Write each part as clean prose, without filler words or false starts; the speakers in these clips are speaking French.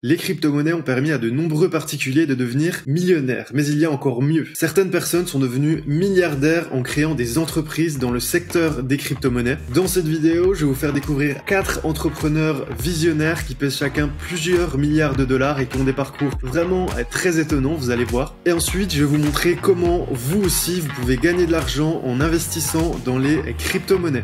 Les crypto-monnaies ont permis à de nombreux particuliers de devenir millionnaires, mais il y a encore mieux. Certaines personnes sont devenues milliardaires en créant des entreprises dans le secteur des crypto-monnaies. Dans cette vidéo, je vais vous faire découvrir 4 entrepreneurs visionnaires qui pèsent chacun plusieurs milliards de dollars et qui ont des parcours vraiment très étonnants, vous allez voir. Et ensuite, je vais vous montrer comment vous aussi, vous pouvez gagner de l'argent en investissant dans les crypto-monnaies.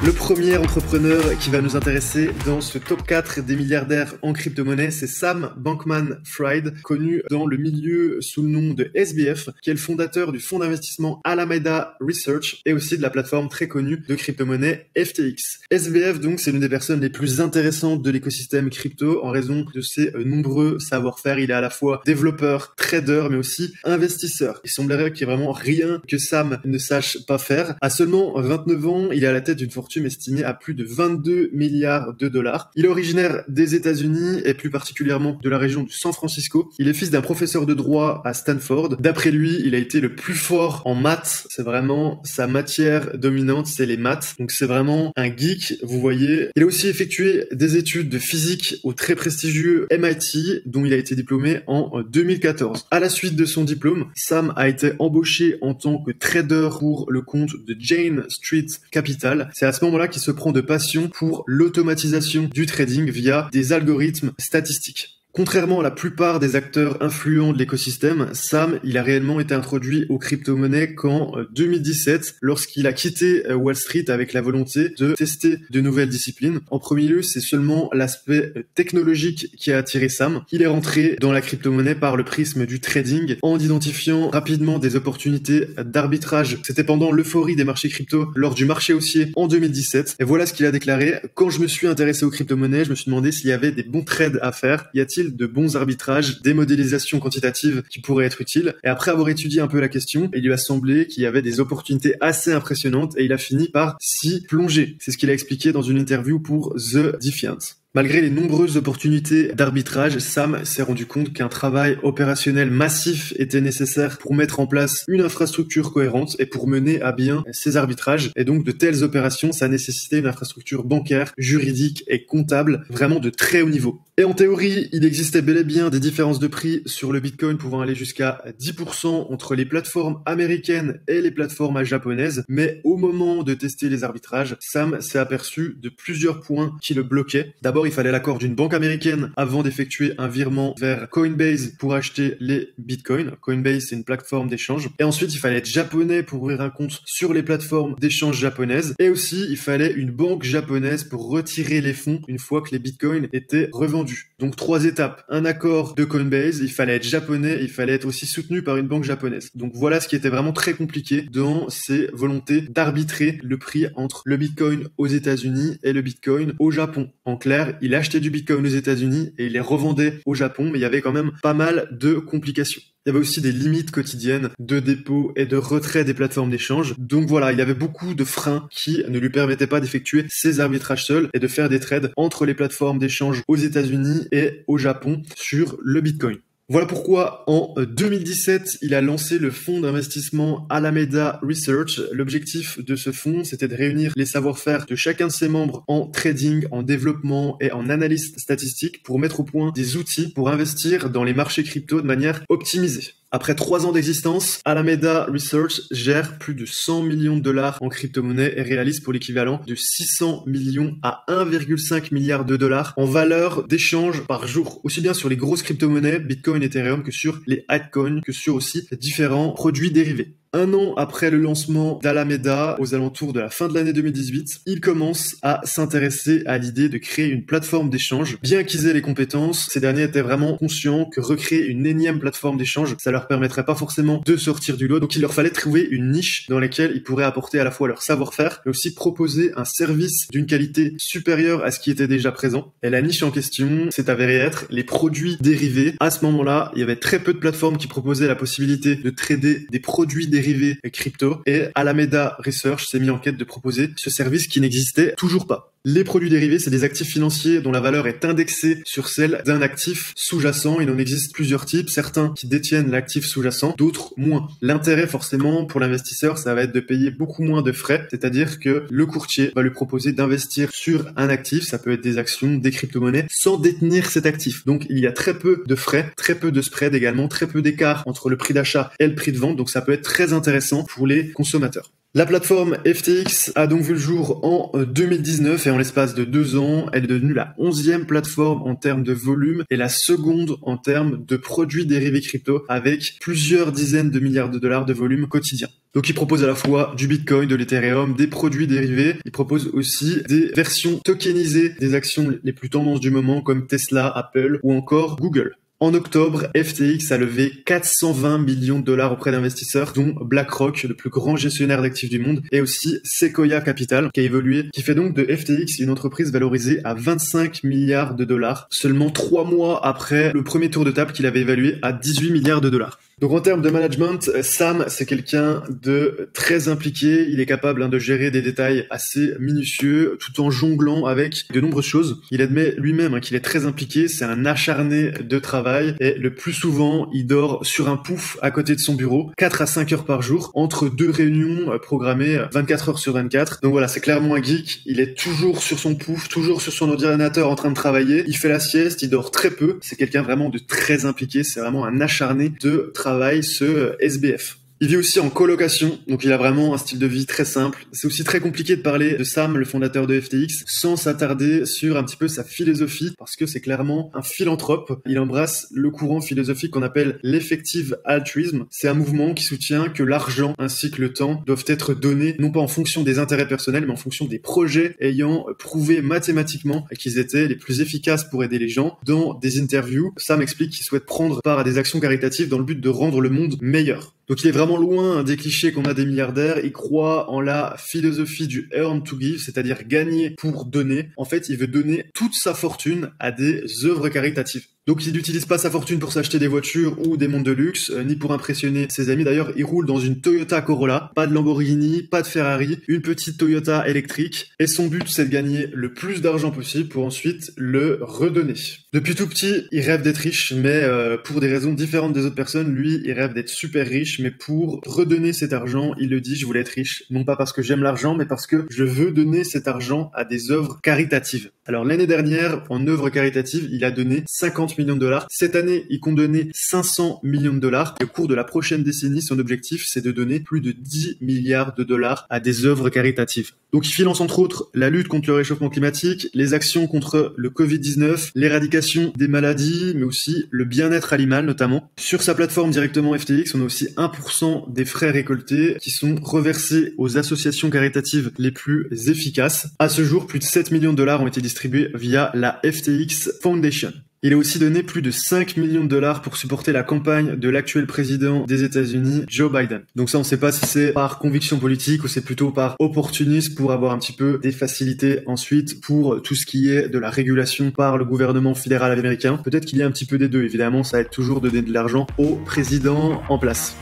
Le premier entrepreneur qui va nous intéresser dans ce top 4 des milliardaires en crypto-monnaie, c'est Sam Bankman-Fried, connu dans le milieu sous le nom de SBF, qui est le fondateur du fonds d'investissement Alameda Research et aussi de la plateforme très connue de crypto-monnaie FTX. SBF, donc, c'est l'une des personnes les plus intéressantes de l'écosystème crypto en raison de ses nombreux savoir-faire. Il est à la fois développeur, trader, mais aussi investisseur. Il semblerait qu'il n'y ait vraiment rien que Sam ne sache pas faire. À seulement 29 ans, il est à la tête d'une fortune estimé à plus de 22 milliards de dollars. Il est originaire des États-Unis et plus particulièrement de la région du San Francisco. Il est fils d'un professeur de droit à Stanford. D'après lui, il a été le plus fort en maths. C'est vraiment sa matière dominante, c'est les maths. Donc c'est vraiment un geek, vous voyez. Il a aussi effectué des études de physique au très prestigieux MIT, dont il a été diplômé en 2014. À la suite de son diplôme, Sam a été embauché en tant que trader pour le compte de Jane Street Capital. C'est à ce moment-là qu'il se prend de passion pour l'automatisation du trading via des algorithmes statistiques. Contrairement à la plupart des acteurs influents de l'écosystème, Sam, il a réellement été introduit aux crypto-monnaies qu'en 2017, lorsqu'il a quitté Wall Street avec la volonté de tester de nouvelles disciplines. En premier lieu, c'est seulement l'aspect technologique qui a attiré Sam. Il est rentré dans la crypto-monnaie par le prisme du trading, en identifiant rapidement des opportunités d'arbitrage. C'était pendant l'euphorie des marchés crypto lors du marché haussier en 2017. Et voilà ce qu'il a déclaré: quand je me suis intéressé aux crypto-monnaies, je me suis demandé s'il y avait des bons trades à faire. Y a-t-il de bons arbitrages, des modélisations quantitatives qui pourraient être utiles? Et après avoir étudié un peu la question, il lui a semblé qu'il y avait des opportunités assez impressionnantes et il a fini par s'y plonger. C'est ce qu'il a expliqué dans une interview pour The Defiant. Malgré les nombreuses opportunités d'arbitrage, Sam s'est rendu compte qu'un travail opérationnel massif était nécessaire pour mettre en place une infrastructure cohérente et pour mener à bien ces arbitrages. Et donc de telles opérations, ça nécessitait une infrastructure bancaire, juridique et comptable vraiment de très haut niveau. Et en théorie, il existait bel et bien des différences de prix sur le Bitcoin pouvant aller jusqu'à 10% entre les plateformes américaines et les plateformes japonaises. Mais au moment de tester les arbitrages, Sam s'est aperçu de plusieurs points qui le bloquaient. D'abord, il fallait l'accord d'une banque américaine avant d'effectuer un virement vers Coinbase pour acheter les bitcoins. Coinbase, c'est une plateforme d'échange. Et ensuite, il fallait être japonais pour ouvrir un compte sur les plateformes d'échange japonaises. Et aussi, il fallait une banque japonaise pour retirer les fonds une fois que les bitcoins étaient revendus. Donc 3 étapes. Un accord de Coinbase, il fallait être japonais, il fallait être aussi soutenu par une banque japonaise. Donc voilà ce qui était vraiment très compliqué dans ces volontés d'arbitrer le prix entre le bitcoin aux États-Unis et le bitcoin au Japon. En clair, il achetait du bitcoin aux États-Unis et il les revendait au Japon, mais il y avait quand même pas mal de complications. Il y avait aussi des limites quotidiennes de dépôt et de retrait des plateformes d'échange. Donc voilà, il y avait beaucoup de freins qui ne lui permettaient pas d'effectuer ses arbitrages seuls et de faire des trades entre les plateformes d'échange aux États-Unis et au Japon sur le bitcoin. Voilà pourquoi en 2017, il a lancé le fonds d'investissement Alameda Research. L'objectif de ce fonds, c'était de réunir les savoir-faire de chacun de ses membres en trading, en développement et en analyse statistique pour mettre au point des outils pour investir dans les marchés crypto de manière optimisée. Après 3 ans d'existence, Alameda Research gère plus de 100 millions de dollars en crypto-monnaie et réalise pour l'équivalent de 600 millions à 1,5 milliard de dollars en valeur d'échange par jour. Aussi bien sur les grosses crypto-monnaies, Bitcoin, Ethereum, que sur les altcoins, que sur aussi différents produits dérivés. Un an après le lancement d'Alameda, aux alentours de la fin de l'année 2018, il commence à s'intéresser à l'idée de créer une plateforme d'échange. Bien qu'ils aient les compétences, ces derniers étaient vraiment conscients que recréer une énième plateforme d'échange, ça leur permettrait pas forcément de sortir du lot. Donc il leur fallait trouver une niche dans laquelle ils pourraient apporter à la fois leur savoir-faire, mais aussi proposer un service d'une qualité supérieure à ce qui était déjà présent. Et la niche en question s'est avérée être les produits dérivés. À ce moment-là, il y avait très peu de plateformes qui proposaient la possibilité de trader des produits dérivés crypto, et Alameda Research s'est mis en quête de proposer ce service qui n'existait toujours pas. Les produits dérivés, c'est des actifs financiers dont la valeur est indexée sur celle d'un actif sous-jacent. Il en existe plusieurs types, certains qui détiennent l'actif sous-jacent, d'autres moins. L'intérêt forcément pour l'investisseur, ça va être de payer beaucoup moins de frais, c'est-à-dire que le courtier va lui proposer d'investir sur un actif, ça peut être des actions, des crypto-monnaies, sans détenir cet actif. Donc il y a très peu de frais, très peu de spread également, très peu d'écart entre le prix d'achat et le prix de vente, donc ça peut être très intéressant pour les consommateurs. La plateforme FTX a donc vu le jour en 2019 et en l'espace de 2 ans, elle est devenue la 11e plateforme en termes de volume et la seconde en termes de produits dérivés crypto avec plusieurs dizaines de milliards de dollars de volume quotidien. Donc il propose à la fois du Bitcoin, de l'Ethereum, des produits dérivés. Il propose aussi des versions tokenisées des actions les plus tendances du moment comme Tesla, Apple ou encore Google. En octobre, FTX a levé 420 millions de dollars auprès d'investisseurs, dont BlackRock, le plus grand gestionnaire d'actifs du monde, et aussi Sequoia Capital, qui a évolué, qui fait donc de FTX une entreprise valorisée à 25 milliards de dollars, seulement 3 mois après le premier tour de table qu'il avait évalué à 18 milliards de dollars. Donc en termes de management, Sam, c'est quelqu'un de très impliqué. Il est capable de gérer des détails assez minutieux tout en jonglant avec de nombreuses choses. Il admet lui-même qu'il est très impliqué. C'est un acharné de travail et le plus souvent, il dort sur un pouf à côté de son bureau 4 à 5 heures par jour entre 2 réunions programmées 24 heures sur 24. Donc voilà, c'est clairement un geek. Il est toujours sur son pouf, toujours sur son ordinateur en train de travailler. Il fait la sieste, il dort très peu. C'est quelqu'un vraiment de très impliqué. C'est vraiment un acharné de travail, ce SBF. Il vit aussi en colocation, donc il a vraiment un style de vie très simple. C'est aussi très compliqué de parler de Sam, le fondateur de FTX, sans s'attarder sur un petit peu sa philosophie, parce que c'est clairement un philanthrope. Il embrasse le courant philosophique qu'on appelle l'effective altruisme. C'est un mouvement qui soutient que l'argent ainsi que le temps doivent être donnés, non pas en fonction des intérêts personnels, mais en fonction des projets ayant prouvé mathématiquement qu'ils étaient les plus efficaces pour aider les gens. Dans des interviews, Sam explique qu'il souhaite prendre part à des actions caritatives dans le but de rendre le monde meilleur. Donc il est vraiment loin des clichés qu'on a des milliardaires. Il croit en la philosophie du earn to give, c'est-à-dire gagner pour donner. En fait, il veut donner toute sa fortune à des œuvres caritatives. Donc il n'utilise pas sa fortune pour s'acheter des voitures ou des montres de luxe, ni pour impressionner ses amis. D'ailleurs, il roule dans une Toyota Corolla, pas de Lamborghini, pas de Ferrari, une petite Toyota électrique. Et son but, c'est de gagner le plus d'argent possible pour ensuite le redonner. Depuis tout petit, il rêve d'être riche, mais pour des raisons différentes des autres personnes, lui, il rêve d'être super riche, mais pour redonner cet argent, il le dit, je voulais être riche, non pas parce que j'aime l'argent, mais parce que je veux donner cet argent à des œuvres caritatives. Alors l'année dernière, en œuvres caritatives, il a donné 50 millions de dollars. Cette année, il compte donner 500 millions de dollars. Et au cours de la prochaine décennie, son objectif, c'est de donner plus de 10 milliards de dollars à des œuvres caritatives. Donc il finance entre autres la lutte contre le réchauffement climatique, les actions contre le Covid-19, l'éradication des maladies, mais aussi le bien-être animal notamment. Sur sa plateforme directement FTX, on a aussi 1% des frais récoltés qui sont reversés aux associations caritatives les plus efficaces. À ce jour, plus de 7 millions de dollars ont été distribués via la FTX Foundation. Il a aussi donné plus de 5 millions de dollars pour supporter la campagne de l'actuel président des États-Unis, Joe Biden. Donc ça, on ne sait pas si c'est par conviction politique ou c'est plutôt par opportunisme pour avoir un petit peu des facilités ensuite pour tout ce qui est de la régulation par le gouvernement fédéral américain. Peut-être qu'il y a un petit peu des deux. Évidemment, ça aide toujours de donner de l'argent au président en place.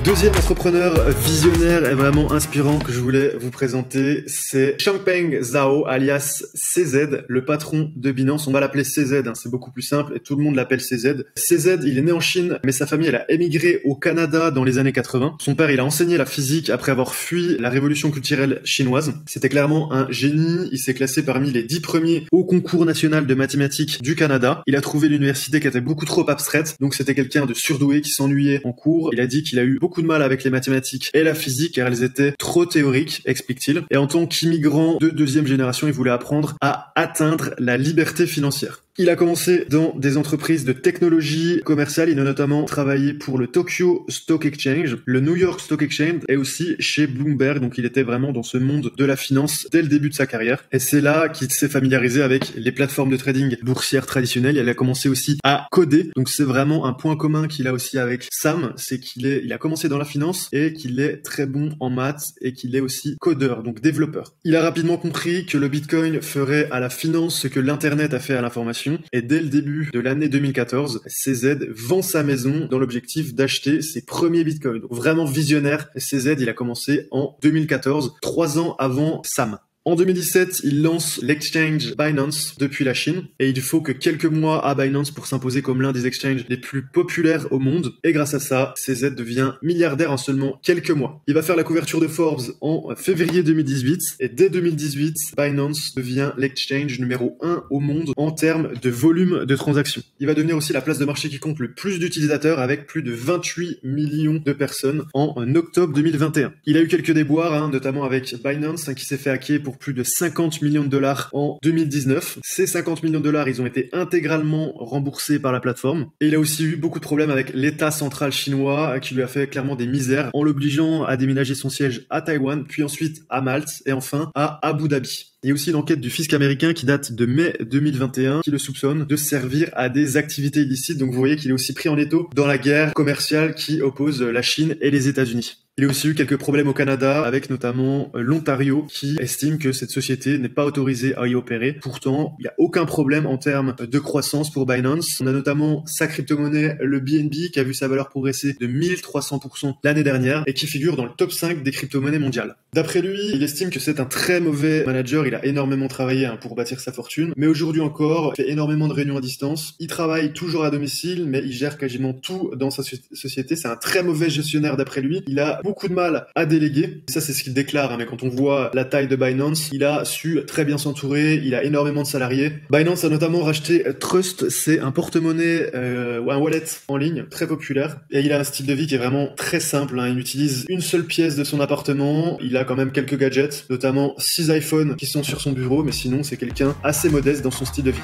Deuxième entrepreneur visionnaire et vraiment inspirant que je voulais vous présenter, c'est Changpeng Zhao, alias CZ, le patron de Binance. On va l'appeler CZ, c'est beaucoup plus simple et tout le monde l'appelle CZ. CZ, il est né en Chine, mais sa famille, elle a émigré au Canada dans les années 80. Son père, il a enseigné la physique après avoir fui la révolution culturelle chinoise. C'était clairement un génie. Il s'est classé parmi les 10 premiers au concours national de mathématiques du Canada. Il a trouvé l'université qui était beaucoup trop abstraite, donc c'était quelqu'un de surdoué qui s'ennuyait en cours. Il a dit qu'il a eu beaucoup de mal avec les mathématiques et la physique car elles étaient trop théoriques, explique-t-il. Et en tant qu'immigrant de deuxième génération, il voulait apprendre à atteindre la liberté financière. Il a commencé dans des entreprises de technologie commerciale. Il a notamment travaillé pour le Tokyo Stock Exchange, le New York Stock Exchange et aussi chez Bloomberg. Donc il était vraiment dans ce monde de la finance dès le début de sa carrière. Et c'est là qu'il s'est familiarisé avec les plateformes de trading boursières traditionnelles. Il a commencé aussi à coder. Donc c'est vraiment un point commun qu'il a aussi avec Sam, c'est il a commencé dans la finance et qu'il est très bon en maths et qu'il est aussi codeur, donc développeur. Il a rapidement compris que le Bitcoin ferait à la finance ce que l'Internet a fait à l'information. transactions. Et dès le début de l'année 2014, CZ vend sa maison dans l'objectif d'acheter ses premiers bitcoins. Donc vraiment visionnaire. CZ, il a commencé en 2014, 3 ans avant Sam. En 2017, il lance l'exchange Binance depuis la Chine et il faut que quelques mois à Binance pour s'imposer comme l'un des exchanges les plus populaires au monde. Et grâce à ça, CZ devient milliardaire en seulement quelques mois. Il va faire la couverture de Forbes en février 2018 et dès 2018, Binance devient l'exchange numéro 1 au monde en termes de volume de transactions. Il va devenir aussi la place de marché qui compte le plus d'utilisateurs avec plus de 28 millions de personnes en octobre 2021. Il a eu quelques déboires, notamment avec Binance qui s'est fait hacker pour plus de 50 millions de dollars en 2019. Ces 50 millions de dollars, ils ont été intégralement remboursés par la plateforme. Et il a aussi eu beaucoup de problèmes avec l'État central chinois qui lui a fait clairement des misères en l'obligeant à déménager son siège à Taïwan, puis ensuite à Malte et enfin à Abu Dhabi. Il y a aussi l'enquête du fisc américain qui date de mai 2021 qui le soupçonne de servir à des activités illicites. Donc vous voyez qu'il est aussi pris en étau dans la guerre commerciale qui oppose la Chine et les États-Unis. Il y a aussi eu quelques problèmes au Canada avec notamment l'Ontario qui estime que cette société n'est pas autorisée à y opérer. Pourtant, il n'y a aucun problème en termes de croissance pour Binance. On a notamment sa crypto-monnaie, le BNB, qui a vu sa valeur progresser de 1300% l'année dernière et qui figure dans le top 5 des crypto-monnaies mondiales. D'après lui, il estime que c'est un très mauvais manager. Il a énormément travaillé pour bâtir sa fortune. Mais aujourd'hui encore, il fait énormément de réunions à distance. Il travaille toujours à domicile, mais il gère quasiment tout dans sa société. C'est un très mauvais gestionnaire d'après lui. Il a beaucoup de mal à déléguer. Ça, c'est ce qu'il déclare. Mais quand on voit la taille de Binance, il a su très bien s'entourer. Il a énormément de salariés. Binance a notamment racheté Trust. C'est un porte-monnaie ou un wallet en ligne très populaire. Et il a un style de vie qui est vraiment très simple. Il utilise une seule pièce de son appartement. Il a quand même quelques gadgets, notamment 6 iPhones qui sont sur son bureau. Mais sinon, c'est quelqu'un assez modeste dans son style de vie.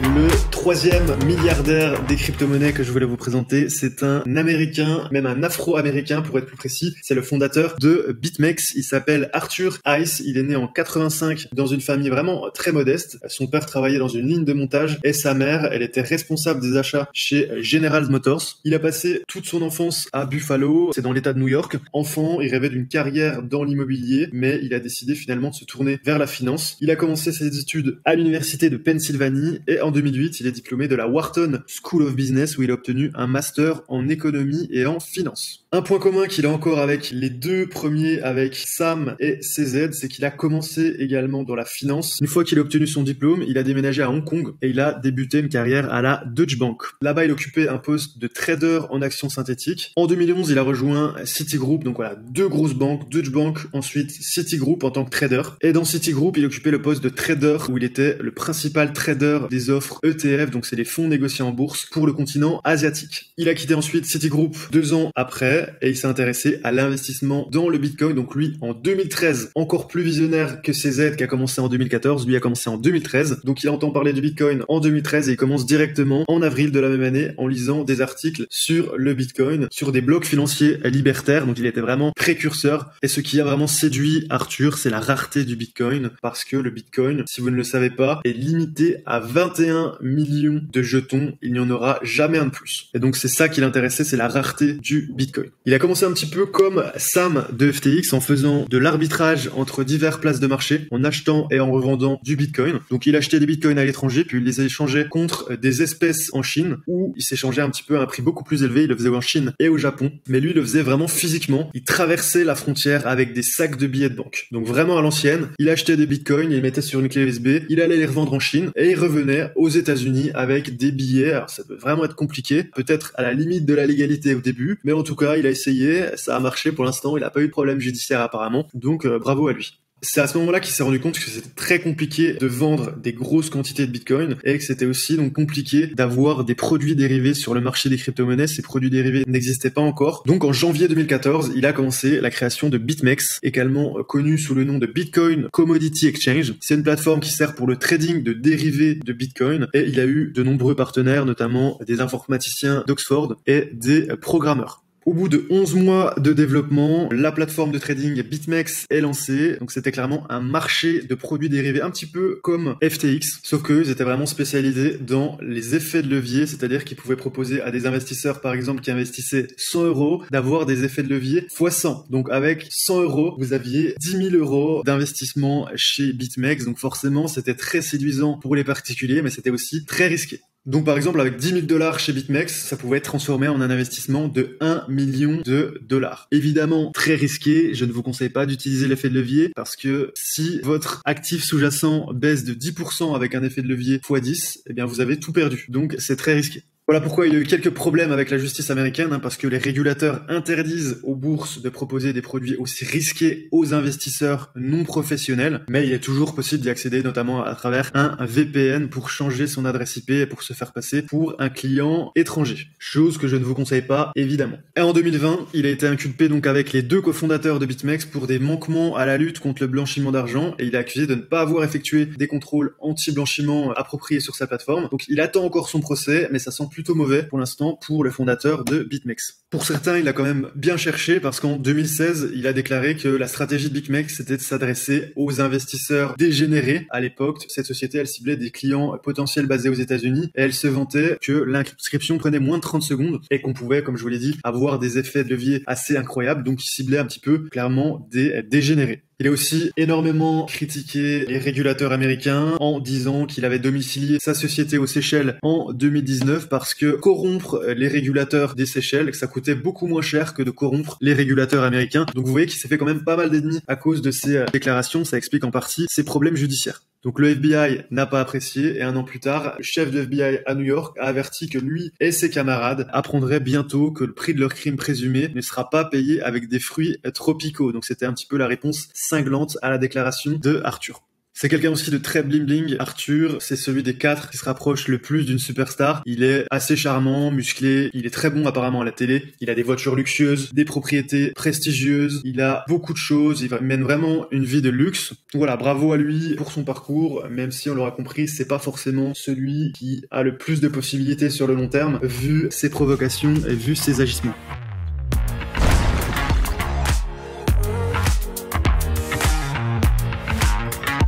Le troisième milliardaire des crypto-monnaies que je voulais vous présenter, c'est un Américain, même un Afro-Américain pour être plus précis. C'est le fondateur de BitMEX. Il s'appelle Arthur Hayes. Il est né en 85 dans une famille vraiment très modeste. Son père travaillait dans une ligne de montage et sa mère, elle était responsable des achats chez General Motors. Il a passé toute son enfance à Buffalo, c'est dans l'état de New York. Enfant, il rêvait d'une carrière dans l'immobilier, mais il a décidé finalement de se tourner vers la finance. Il a commencé ses études à l'université de Pennsylvanie et en 2008, il est diplômé de la Wharton School of Business où il a obtenu un master en économie et en finance. Un point commun qu'il a encore avec les deux premiers, avec Sam et CZ, c'est qu'il a commencé également dans la finance. Une fois qu'il a obtenu son diplôme, il a déménagé à Hong Kong et il a débuté une carrière à la Deutsche Bank. Là-bas, il occupait un poste de trader en actions synthétiques. En 2011, il a rejoint Citigroup, donc voilà, deux grosses banques, Deutsche Bank, ensuite Citigroup en tant que trader. Et dans Citigroup, il occupait le poste de trader où il était le principal trader des offres ETF, donc c'est les fonds négociés en bourse pour le continent asiatique. Il a quitté ensuite Citigroup 2 ans après et il s'est intéressé à l'investissement dans le Bitcoin. Donc lui, en 2013, encore plus visionnaire que CZ qui a commencé en 2014, lui a commencé en 2013. Donc il entend parler du Bitcoin en 2013 et il commence directement en avril de la même année en lisant des articles sur le Bitcoin, sur des blogs financiers libertaires. Donc il était vraiment précurseur. Et ce qui a vraiment séduit Arthur, c'est la rareté du Bitcoin parce que le Bitcoin, si vous ne le savez pas, est limité à 21 millions de jetons. Il n'y en aura jamais un de plus. Et donc c'est ça qui l'intéressait, c'est la rareté du Bitcoin. Il a commencé un petit peu comme Sam de FTX en faisant de l'arbitrage entre diverses places de marché, en achetant et en revendant du Bitcoin. Donc il achetait des Bitcoins à l'étranger, puis il les échangeait contre des espèces en Chine, où il s'échangeait un petit peu à un prix beaucoup plus élevé. Il le faisait en Chine et au Japon, mais lui il le faisait vraiment physiquement. Il traversait la frontière avec des sacs de billets de banque. Donc vraiment à l'ancienne, il achetait des Bitcoins, il les mettait sur une clé USB, il allait les revendre en Chine et il revenait aux États-Unis avec des billets. Alors ça peut vraiment être compliqué, peut-être à la limite de la légalité au début, mais en tout cas il a essayé, ça a marché pour l'instant, il n'a pas eu de problème judiciaire apparemment, donc bravo à lui. C'est à ce moment-là qu'il s'est rendu compte que c'était très compliqué de vendre des grosses quantités de Bitcoin et que c'était aussi donc compliqué d'avoir des produits dérivés sur le marché des crypto-monnaies. Ces produits dérivés n'existaient pas encore. Donc en janvier 2014, il a commencé la création de BitMEX, également connu sous le nom de Bitcoin Commodity Exchange. C'est une plateforme qui sert pour le trading de dérivés de Bitcoin et il a eu de nombreux partenaires, notamment des informaticiens d'Oxford et des programmeurs. Au bout de 11 mois de développement, la plateforme de trading BitMEX est lancée. Donc c'était clairement un marché de produits dérivés un petit peu comme FTX, sauf qu'eux étaient vraiment spécialisés dans les effets de levier, c'est-à-dire qu'ils pouvaient proposer à des investisseurs par exemple qui investissaient 100 euros d'avoir des effets de levier x 100. Donc avec 100 euros, vous aviez 10 000 euros d'investissement chez BitMEX. Donc forcément, c'était très séduisant pour les particuliers, mais c'était aussi très risqué. Donc par exemple, avec 10 000 $ chez BitMEX, ça pouvait être transformé en un investissement de 1 million de dollars. Évidemment, très risqué, je ne vous conseille pas d'utiliser l'effet de levier parce que si votre actif sous-jacent baisse de 10% avec un effet de levier x 10, eh bien vous avez tout perdu. Donc c'est très risqué. Voilà pourquoi il y a eu quelques problèmes avec la justice américaine, parce que les régulateurs interdisent aux bourses de proposer des produits aussi risqués aux investisseurs non professionnels, mais il est toujours possible d'y accéder, notamment à travers un VPN pour changer son adresse IP et pour se faire passer pour un client étranger. Chose que je ne vous conseille pas, évidemment. Et en 2020, il a été inculpé donc avec les deux cofondateurs de BitMEX pour des manquements à la lutte contre le blanchiment d'argent, et il est accusé de ne pas avoir effectué des contrôles anti-blanchiment appropriés sur sa plateforme. Donc il attend encore son procès, mais ça sent plutôt mauvais pour l'instant pour le fondateur de BitMEX. Pour certains, il a quand même bien cherché parce qu'en 2016, il a déclaré que la stratégie de BitMEX c'était de s'adresser aux investisseurs dégénérés. À l'époque, cette société, elle ciblait des clients potentiels basés aux États-Unis et elle se vantait que l'inscription prenait moins de 30 secondes et qu'on pouvait, comme je vous l'ai dit, avoir des effets de levier assez incroyables. Donc, il ciblait un petit peu clairement des dégénérés. Il a aussi énormément critiqué les régulateurs américains en disant qu'il avait domicilié sa société aux Seychelles en 2019 parce que corrompre les régulateurs des Seychelles, ça coûtait beaucoup moins cher que de corrompre les régulateurs américains. Donc vous voyez qu'il s'est fait quand même pas mal d'ennemis à cause de ces déclarations. Ça explique en partie ses problèmes judiciaires. Donc le FBI n'a pas apprécié et un an plus tard, le chef de FBI à New York a averti que lui et ses camarades apprendraient bientôt que le prix de leur crime présumé ne sera pas payé avec des fruits tropicaux. Donc c'était un petit peu la réponse cinglante à la déclaration de Arthur. C'est quelqu'un aussi de très bling bling. Arthur, c'est celui des 4 qui se rapproche le plus d'une superstar. Il est assez charmant, musclé, il est très bon apparemment à la télé. Il a des voitures luxueuses, des propriétés prestigieuses, il a beaucoup de choses, il mène vraiment une vie de luxe. Donc voilà, bravo à lui pour son parcours, même si on l'aura compris, c'est pas forcément celui qui a le plus de possibilités sur le long terme, vu ses provocations et vu ses agissements.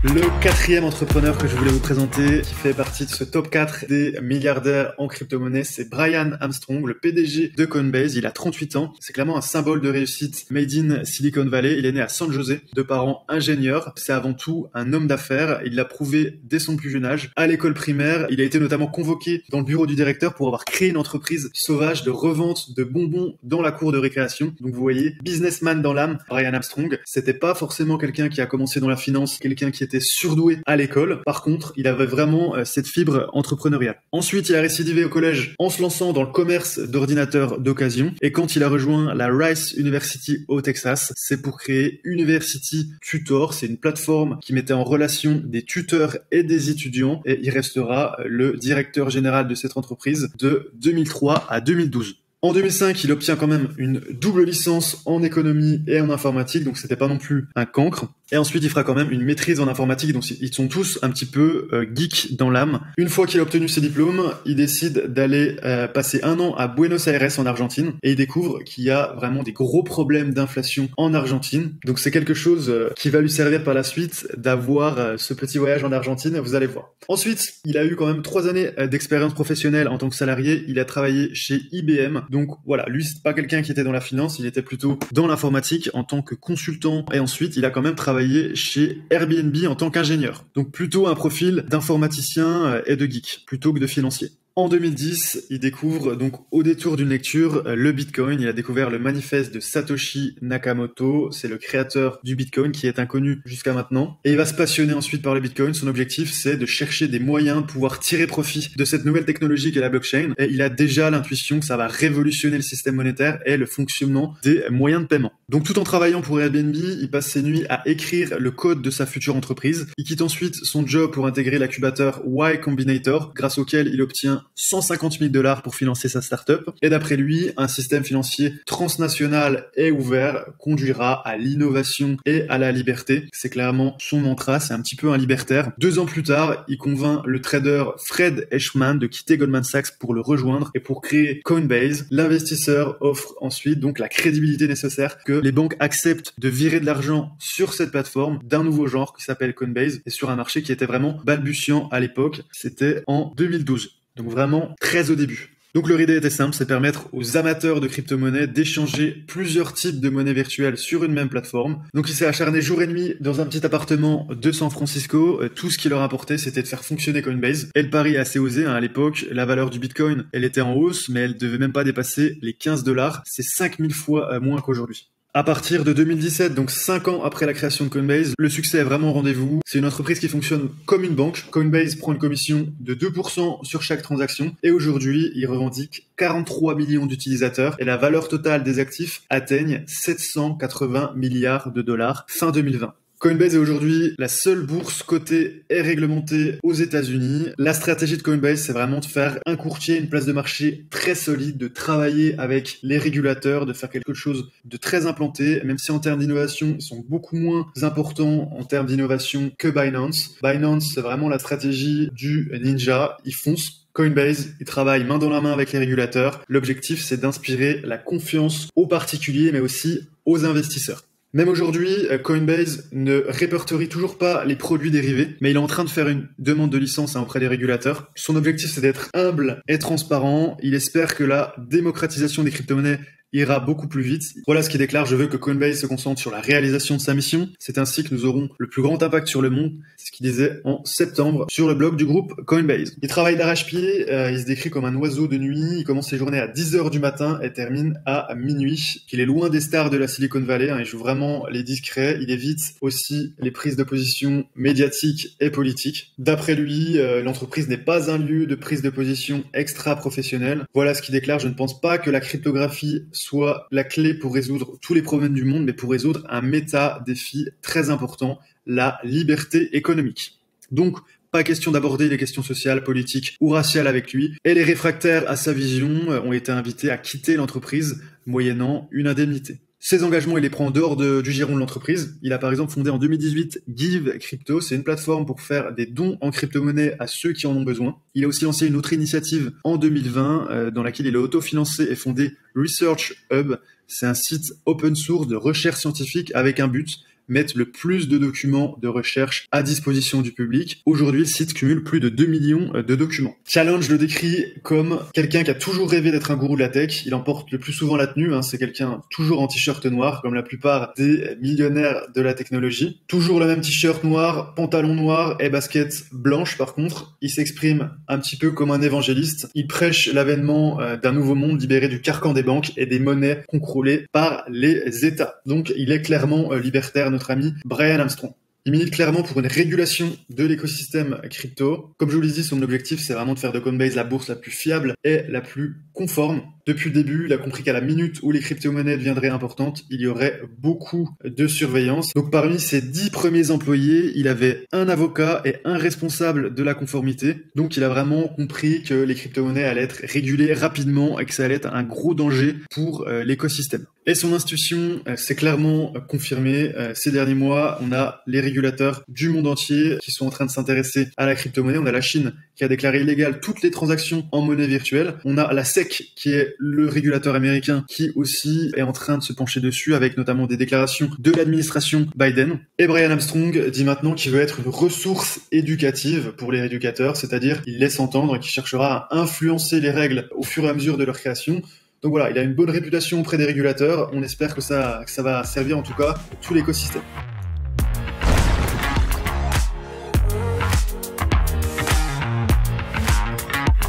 Le quatrième entrepreneur que je voulais vous présenter, qui fait partie de ce top 4 des milliardaires en crypto-monnaie, c'est Brian Armstrong, le PDG de Coinbase. Il a 38 ans. C'est clairement un symbole de réussite made in Silicon Valley. Il est né à San José, de parents ingénieurs. C'est avant tout un homme d'affaires. Il l'a prouvé dès son plus jeune âge. À l'école primaire, il a été notamment convoqué dans le bureau du directeur pour avoir créé une entreprise sauvage de revente de bonbons dans la cour de récréation. Donc vous voyez, businessman dans l'âme, Brian Armstrong. C'était pas forcément quelqu'un qui a commencé dans la finance, quelqu'un qui était surdoué à l'école. Par contre, il avait vraiment cette fibre entrepreneuriale. Ensuite, il a récidivé au collège en se lançant dans le commerce d'ordinateurs d'occasion. Et quand il a rejoint la Rice University au Texas, c'est pour créer University Tutor. C'est une plateforme qui mettait en relation des tuteurs et des étudiants. Et il restera le directeur général de cette entreprise de 2003 à 2012. En 2005, il obtient quand même une double licence en économie et en informatique, donc c'était pas non plus un cancre. Et ensuite, il fera quand même une maîtrise en informatique, donc ils sont tous un petit peu geeks dans l'âme. Une fois qu'il a obtenu ses diplômes, il décide d'aller passer un an à Buenos Aires en Argentine, et il découvre qu'il y a vraiment des gros problèmes d'inflation en Argentine. Donc c'est quelque chose qui va lui servir par la suite d'avoir ce petit voyage en Argentine, vous allez voir. Ensuite, il a eu quand même 3 années d'expérience professionnelle en tant que salarié. Il a travaillé chez IBM. Donc voilà, lui c'est pas quelqu'un qui était dans la finance, il était plutôt dans l'informatique en tant que consultant. Et ensuite, il a quand même travaillé chez Airbnb en tant qu'ingénieur. Donc plutôt un profil d'informaticien et de geek, plutôt que de financier. En 2010, il découvre donc au détour d'une lecture le Bitcoin. Il a découvert le manifeste de Satoshi Nakamoto. C'est le créateur du Bitcoin qui est inconnu jusqu'à maintenant. Et il va se passionner ensuite par le Bitcoin. Son objectif, c'est de chercher des moyens de pouvoir tirer profit de cette nouvelle technologie qu'est la blockchain. Et il a déjà l'intuition que ça va révolutionner le système monétaire et le fonctionnement des moyens de paiement. Donc tout en travaillant pour Airbnb, il passe ses nuits à écrire le code de sa future entreprise. Il quitte ensuite son job pour intégrer l'incubateur Y Combinator, grâce auquel il obtient 150 000 $ pour financer sa startup. Et d'après lui, un système financier transnational et ouvert conduira à l'innovation et à la liberté. C'est clairement son mantra, c'est un petit peu un libertaire. 2 ans plus tard, il convainc le trader Fred Eschman de quitter Goldman Sachs pour le rejoindre et pour créer Coinbase. L'investisseur offre ensuite donc la crédibilité nécessaire que les banques acceptent de virer de l'argent sur cette plateforme d'un nouveau genre qui s'appelle Coinbase et sur un marché qui était vraiment balbutiant à l'époque. C'était en 2012. Donc vraiment très au début. Donc leur idée était simple, c'est permettre aux amateurs de crypto-monnaies d'échanger plusieurs types de monnaies virtuelles sur une même plateforme. Donc il s'est acharné jour et nuit dans un petit appartement de San Francisco. Tout ce qui leur importait, c'était de faire fonctionner Coinbase. Et le pari est assez osé, à l'époque, la valeur du Bitcoin, elle était en hausse, mais elle devait même pas dépasser les 15 $. C'est 5000 fois moins qu'aujourd'hui. À partir de 2017, donc 5 ans après la création de Coinbase, le succès est vraiment au rendez-vous. C'est une entreprise qui fonctionne comme une banque. Coinbase prend une commission de 2% sur chaque transaction et aujourd'hui, il revendique 43 millions d'utilisateurs et la valeur totale des actifs atteigne 780 milliards de dollars fin 2020. Coinbase est aujourd'hui la seule bourse cotée et réglementée aux États-Unis. La stratégie de Coinbase, c'est vraiment de faire un courtier, une place de marché très solide, de travailler avec les régulateurs, de faire quelque chose de très implanté, même si en termes d'innovation, ils sont beaucoup moins importants en termes d'innovation que Binance. Binance, c'est vraiment la stratégie du ninja. Ils foncent. Coinbase, il travaille main dans la main avec les régulateurs. L'objectif, c'est d'inspirer la confiance aux particuliers, mais aussi aux investisseurs. Même aujourd'hui, Coinbase ne répertorie toujours pas les produits dérivés, mais il est en train de faire une demande de licence auprès des régulateurs. Son objectif, c'est d'être humble et transparent. Il espère que la démocratisation des crypto-monnaies ira beaucoup plus vite. Voilà ce qu'il déclare: je veux que Coinbase se concentre sur la réalisation de sa mission. C'est ainsi que nous aurons le plus grand impact sur le monde. C'est ce qu'il disait en septembre sur le blog du groupe Coinbase. Il travaille d'arrache-pied, il se décrit comme un oiseau de nuit. Il commence ses journées à 10h du matin et termine à minuit. Il est loin des stars de la Silicon Valley, il joue vraiment les discrets. Il évite aussi les prises de position médiatiques et politiques. D'après lui, l'entreprise n'est pas un lieu de prise de position extra-professionnelle. Voilà ce qu'il déclare: je ne pense pas que la cryptographie soit la clé pour résoudre tous les problèmes du monde, mais pour résoudre un méta-défi très important, la liberté économique. Donc, pas question d'aborder les questions sociales, politiques ou raciales avec lui. Et les réfractaires à sa vision ont été invités à quitter l'entreprise moyennant une indemnité. Ses engagements, il les prend en dehors du giron de l'entreprise. Il a par exemple fondé en 2018 Give Crypto. C'est une plateforme pour faire des dons en crypto-monnaie à ceux qui en ont besoin. Il a aussi lancé une autre initiative en 2020 dans laquelle il est autofinancé et fondé Research Hub. C'est un site open source de recherche scientifique avec un but: mettre le plus de documents de recherche à disposition du public. Aujourd'hui, le site cumule plus de 2 millions de documents. Challenge le décrit comme quelqu'un qui a toujours rêvé d'être un gourou de la tech. Il emporte le plus souvent la tenue, c'est quelqu'un toujours en t-shirt noir, comme la plupart des millionnaires de la technologie. Toujours le même t-shirt noir, pantalon noir et basket blanche par contre. Il s'exprime un petit peu comme un évangéliste. Il prêche l'avènement d'un nouveau monde libéré du carcan des banques et des monnaies contrôlées par les États. Donc il est clairement libertaire, notre ami Brian Armstrong. Il milite clairement pour une régulation de l'écosystème crypto. Comme je vous l'ai dit, son objectif, c'est vraiment de faire de Coinbase la bourse la plus fiable et la plus conforme. Depuis le début, il a compris qu'à la minute où les crypto-monnaies deviendraient importantes, il y aurait beaucoup de surveillance. Donc parmi ses 10 premiers employés, il avait un avocat et un responsable de la conformité. Donc il a vraiment compris que les crypto-monnaies allaient être régulées rapidement et que ça allait être un gros danger pour l'écosystème. Et son institution s'est clairement confirmée. Ces derniers mois, on a les régulateurs du monde entier qui sont en train de s'intéresser à la crypto-monnaie. On a la Chine qui a déclaré illégales toutes les transactions en monnaie virtuelle. On a la SEC qui est le régulateur américain qui aussi est en train de se pencher dessus avec notamment des déclarations de l'administration Biden. Et Brian Armstrong dit maintenant qu'il veut être une ressource éducative pour les éducateurs, c'est-à-dire il laisse entendre qu'il cherchera à influencer les règles au fur et à mesure de leur création. Donc voilà, il a une bonne réputation auprès des régulateurs. On espère que ça va servir en tout cas tout l'écosystème.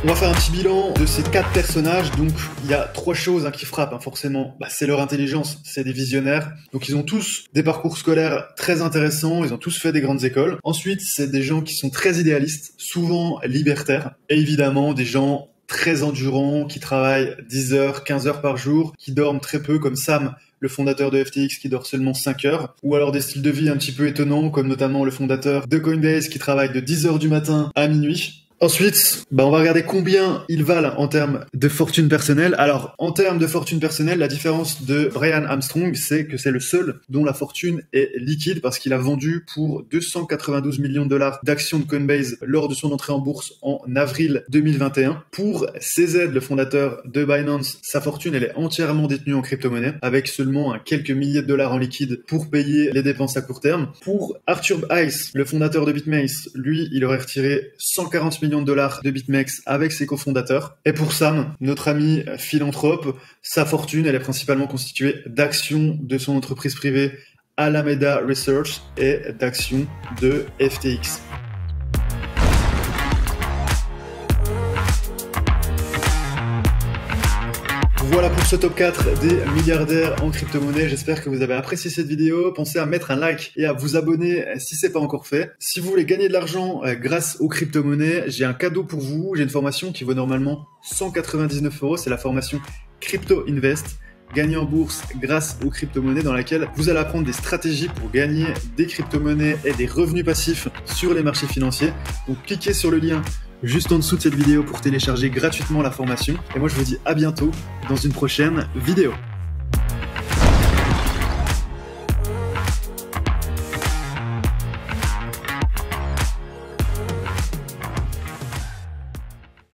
On va faire un petit bilan de ces 4 personnages. Donc, il y a 3 choses qui frappent forcément. C'est leur intelligence, c'est des visionnaires. Donc, ils ont tous des parcours scolaires très intéressants. Ils ont tous fait des grandes écoles. Ensuite, c'est des gens qui sont très idéalistes, souvent libertaires. Et évidemment, des gens très endurants, qui travaillent 10 heures, 15 heures par jour, qui dorment très peu, comme Sam, le fondateur de FTX, qui dort seulement 5 heures, ou alors des styles de vie un petit peu étonnants, comme notamment le fondateur de Coinbase, qui travaille de 10 heures du matin à minuit. Ensuite, on va regarder combien ils valent en termes de fortune personnelle. Alors, en termes de fortune personnelle, la différence de Brian Armstrong, c'est que c'est le seul dont la fortune est liquide parce qu'il a vendu pour 292 millions de dollars d'actions de Coinbase lors de son entrée en bourse en avril 2021. Pour CZ, le fondateur de Binance, sa fortune, elle est entièrement détenue en crypto-monnaie avec seulement quelques milliers de dollars en liquide pour payer les dépenses à court terme. Pour Arthur Hayes, le fondateur de BitMEX, lui, il aurait retiré 140 millions de dollars de BitMEX avec ses cofondateurs. Et pour Sam, notre ami philanthrope, sa fortune, elle est principalement constituée d'actions de son entreprise privée Alameda Research et d'actions de FTX. Voilà pour ce top 4 des milliardaires en crypto-monnaie. J'espère que vous avez apprécié cette vidéo. Pensez à mettre un like et à vous abonner si c'est pas encore fait. Si vous voulez gagner de l'argent grâce aux crypto-monnaies, j'ai un cadeau pour vous. J'ai une formation qui vaut normalement 199 €. C'est la formation Crypto Invest. Gagner en bourse grâce aux crypto-monnaies, dans laquelle vous allez apprendre des stratégies pour gagner des crypto-monnaies et des revenus passifs sur les marchés financiers. Donc cliquez sur le lien juste en dessous de cette vidéo pour télécharger gratuitement la formation. Et moi je vous dis à bientôt dans une prochaine vidéo.